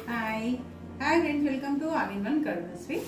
Hi. Hi friends, welcome to All-in-One Karunasri.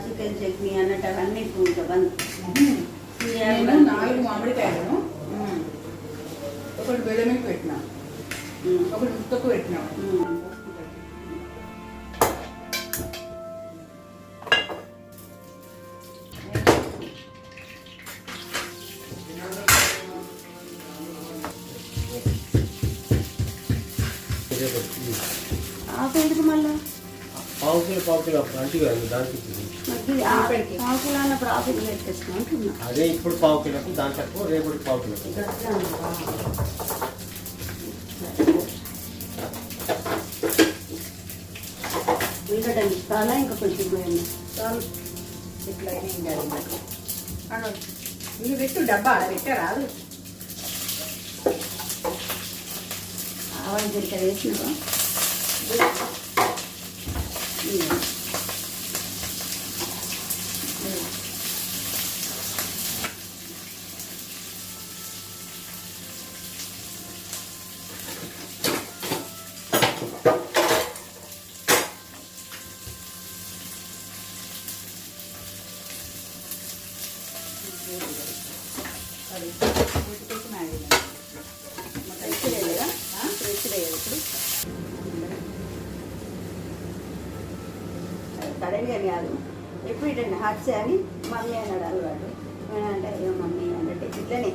Chicken chutney అన్నట్టు అవన్నీ ఇప్పుడు బంద్. 4 మామిడికాయలను ఒకటి బెల్లమికి పెట్టినా, ఒకటి ముక్కకు పెట్టినా. ఆకులకి మళ్ళీ అదే ఇప్పుడు పావు కిలోకు దాని తక్కువ రేపటి పావు కిలోకు ఉల్లిగడ్డలు చాలా ఇంకా కొంచెం పోయింది చాలు. ఇట్లా మీరు పెట్టు డబ్బా పెట్టారాదు. ఆవాలు జీలకర్ర వేసినావా? కడగా కాదు ఎప్పుడు ఇటండి హాట్స్ అని మమ్మీ అన్నాడు అలవాటు. అంటే అయ్యో మమ్మీ అంటే ఇట్లనే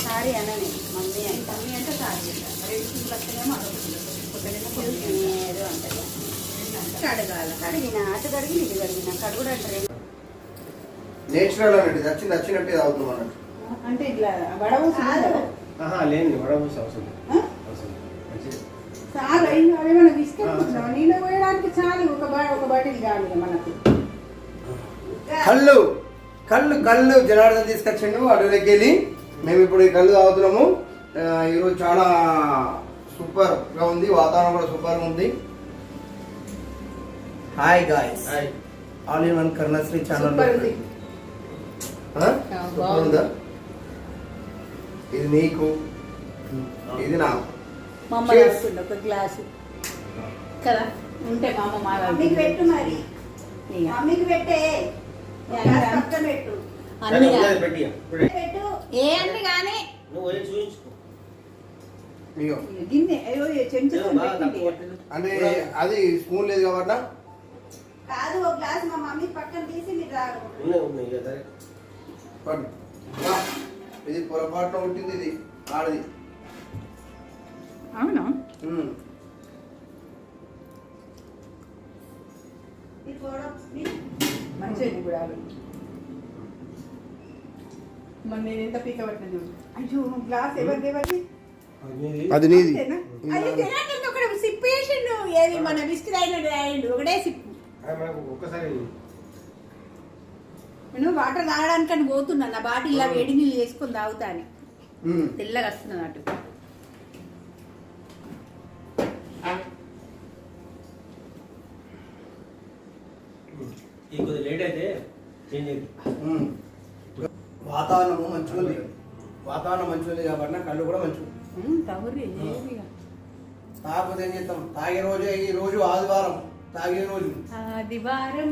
సారీ అన్ననే మమ్మీ అంటే మమ్మీ అంటే సారీ ఏదో అంటారు. అడగాల కడిగిన అటు కడిగి ఇది కడిగిన కడుగుడు అంటారు. నేచురల్ అన్నట్టు నచ్చినట్టే అవుతుంది అన్నట్టు. అంటే ఇట్లా వడబూసి లేదు వడబూసి అవసరం చాలా అవేమన్నా తీసుకెళ్ళిపోతున్నావు. నీళ్ళు పోయడానికి చాలు ఒక బాటిల్ చాలు మనకు. కళ్ళు కళ్ళు కళ్ళు జనార్దన్ తీసుకొచ్చిండు అడవిలోకి వెళ్ళి. మేము ఇప్పుడు ఈ కళ్ళు తాగుతున్నాము. ఈరోజు చాలా సూపర్గా ఉంది, వాతావరణం కూడా సూపర్గా ఉంది. Hi guys, all-in-one Karunasri channel. ఉందా? ఇది నీకు, ఇది నాకు. మమ్మ రాస్తుండే ఒక గ్లాసు కదా ఉంటే మా అమ్మ మమ్మీకి పెట్టు, మరి మమ్మీకి పెట్టే పక్కన పెట్టు అన్ని పెట్టు ఏ అన్ని కానీ గిన్నె చెంచా అంటే అది స్పూన్ లేదు కాబట్టి కాదు. ఒక గ్లాస్ మా మమ్మీ పక్కన తీసి మీరు రాదు. ఇది పొరపాటున ఉంటుంది, ఇది ఆడది. అవునా? మంచిది కూడా. మరి నేను ఎంత పీక పట్టిన చూడు. అయ్యో గ్లాస్ ఎవరిది? అది నీది. అయ్యో ఒకటి సిప్పేసి ఏది మన బిస్కెట్ అయినట్టు అయ్యిండు ఒకటే సిప్పు. ఒక్కసారి నేను వాటర్ తాగడానికని పోతున్నా, నా బాటిల్లో వేడి నీళ్ళు వేసుకొని తాగుతా అని. తెల్లగా వస్తున్నది అటు. కొద్దిగా లేట్ అయితే చేంజ్ అయింది. వాతావరణం మంచిగా ఉంది, వాతావరణం మంచిగా ఉంది కాబట్టి కళ్ళు కూడా మంచిగా తగుర్రి తాగకపోతే ఏం చేస్తాం? తాగే రోజే ఈ రోజు ఆదివారం, తాగే రోజు ఆదివారం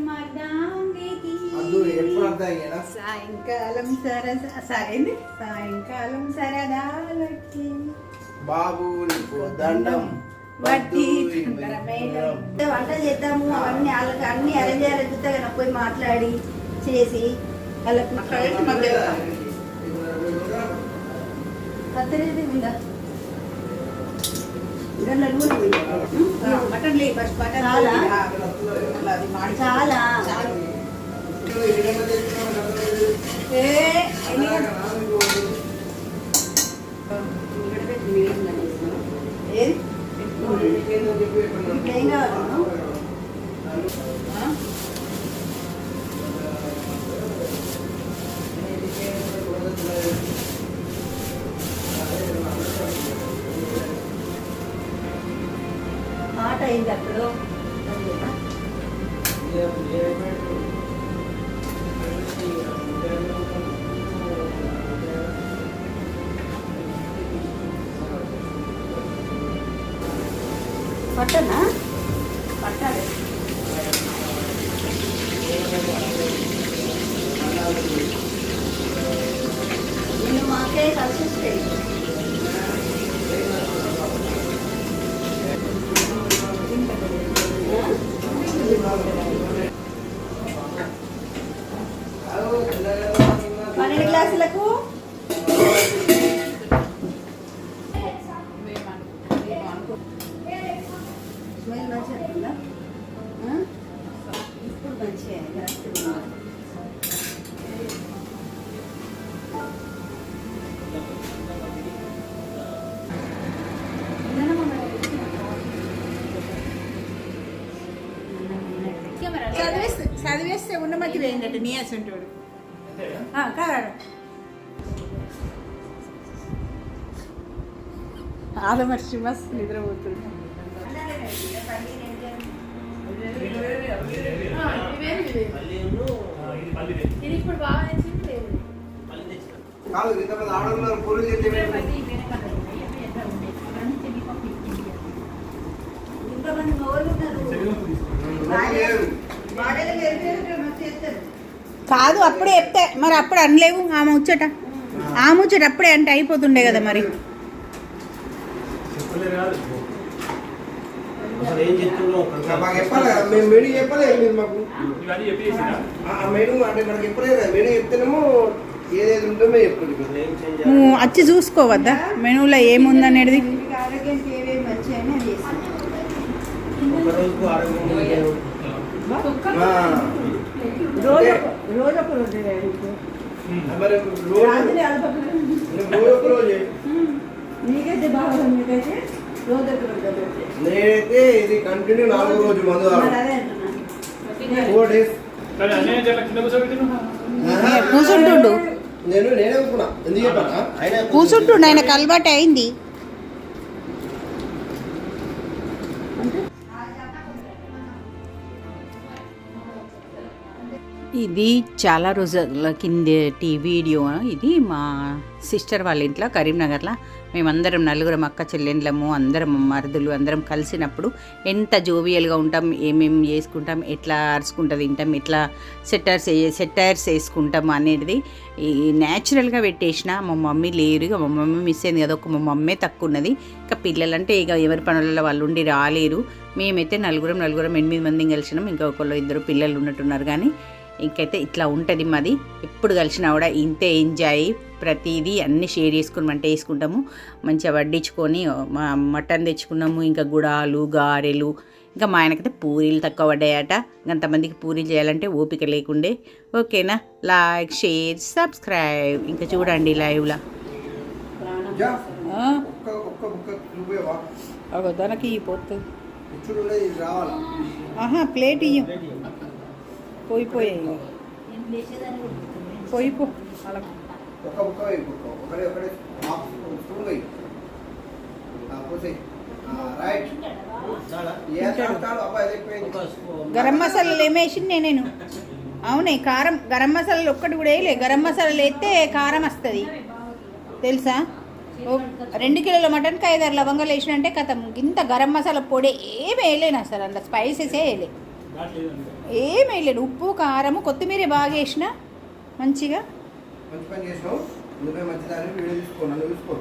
అద్దు ఎప్పుడు అర్థం అయ్యేనా? సాయంకాలం సాయంకాలం సరదాలకి బాబు నీకు దండం వడ్డీ వంట చేద్దాము అవన్నీ వాళ్ళకి అన్ని అరేంజ్ చేయాలి. పోయి మాట్లాడి చేసి వాళ్ళకి పత్తరేది ఉందా మటన్ లేదు ఫస్ట్ మటన్ చాలా ఏది ఏం కావాలి? మాట అయింది అప్పుడు పట్టనా పట్టాలి. నేను మాకే కలిసి వస్తాయి. పన్నెండు గ్లాసులకు స్మెల్ మంచిగా ఉంటుందా? ఇప్పుడు మంచిగా చదివేస్తే ఉన్నమతి వేయండి నీయాస్ ఉంటాడు కాదు ఆదమర్చి మస్తు నిద్రపోతుంది. ఇది ఇప్పుడు బాగా నచ్చింది. కాదు ఇంతమంది ఆడవాళ్ళు పూలు చేస్తే ఇంతమంది మోళ్ళు కాదు అప్పుడే చెప్తే మరి అప్పుడు అనలేవు ఆ ముచ్చట అప్పుడే అంటే అయిపోతుండే కదా మరి. మాకు చెప్పాలి కదా, మేము మెనూ చెప్పలేదు మీరు మాకు. మెనూ అంటే మనకి చెప్పలేదు కదా, మెనూ చెప్తేనేమో ఏదేది ఉందో మేము చెప్తుంది. వచ్చి చూసుకోవద్దా మెనూలో ఏముందనేది? ఆరోగ్యానికి ఏవేవి మంచిగా నేనైతే ఇది కంటిన్యూ 4వ రోజు మందు 4 days కూర్చుంటుండు. నేనే అనుకున్నా ఎందుకు చెప్పానా, కూర్చుంటుండు, ఆయనకు అలవాటు అయింది. ఇది చాలా రోజుల కిందటి వీడియో. ఇది మా సిస్టర్ వాళ్ళ ఇంట్లో కరీంనగర్లో మేమందరం నలుగురం అక్క చెల్లెండ్లము అందరం మరుదులు అందరం కలిసినప్పుడు ఎంత జోవియల్గా ఉంటాం, ఏమేమి చేసుకుంటాం, ఎట్లా అరుచుకుంటూ తింటాం, ఎట్లా సెట్టర్స్ వేసుకుంటాం అనేది న్యాచురల్గా పెట్టేసిన. మా మమ్మీ లేరు, ఇక మా మమ్మీ మిస్ అయింది కదా, మా మమ్మీ తక్కువ ఉన్నది. ఇక పిల్లలంటే ఇక ఎవరి పనులలో వాళ్ళు ఉండి రాలేరు. మేమైతే నలుగురం 8 మంది కలిసినాం. ఇంకా ఒకళ్ళు 2 పిల్లలు ఉన్నట్టున్నారు. కానీ ఇంకైతే ఇట్లా ఉంటుంది మాది. ఎప్పుడు కలిసినా కూడా ఇంతే ఎంజాయ్, ప్రతిదీ అన్నీ షేర్ చేసుకుని వంట వేసుకుంటాము. మంచిగా వడ్డించుకొని మటన్ తెచ్చుకున్నాము, ఇంకా గుడాలు గారెలు, ఇంకా మా ఆయనకైతే పూరీలు తక్కువ పడ్డాయట. అంతమందికి పూరీలు చేయాలంటే ఓపిక లేకుండే. ఓకేనా, లైక్ షేర్ సబ్స్క్రైబ్. ఇంకా చూడండి లైవ్లా ఒక్క బుక్క నువ్వేవా తనకి పోతుంది. ఇచ్చుడు ఉండేది ఇది రావాలా ఆహా ప్లేట్ ఇయ్యం ప్లేట్ ఇవ్వు. పోయిపోయాయి నేను లేచేదాన్ని కూడా గుర్తులేదు. పోయిపో అలా ఒక్క బుక్క వేయి బుక్క ఒకటే ఒకటే హాఫ్ స్పూన్ వేయి పోసేయి రైట్ చాలా ఏ చాలు చాలు అబ్బాయి అది ఎక్కువైంది ఒక స్పూన్. గరం మసాలాలు ఏమేసింది నేను అవునే కారం గరం మసాలాలు ఒక్కటి కూడా వేయలే గరం మసాలాలు వేస్తే కారం వస్తుంది తెలుసా 2 కిలోల మటన్కి 5-6 లవంగాలు వేసినంటే కథం ఇంత గరం మసాలా పొడి ఏమి వేయలేను అసలు అందులో స్పైసెస్ వేయలే దాంట్లో ఏదండి? ఏమి వేయలేను ఉప్పు కారము కొత్తిమీర బాగా వేసిన మంచిగా మంచి పని చేసినావు నువ్వే మంచిదాన్ని వీడియో తీసుకో నన్ను చూసుకో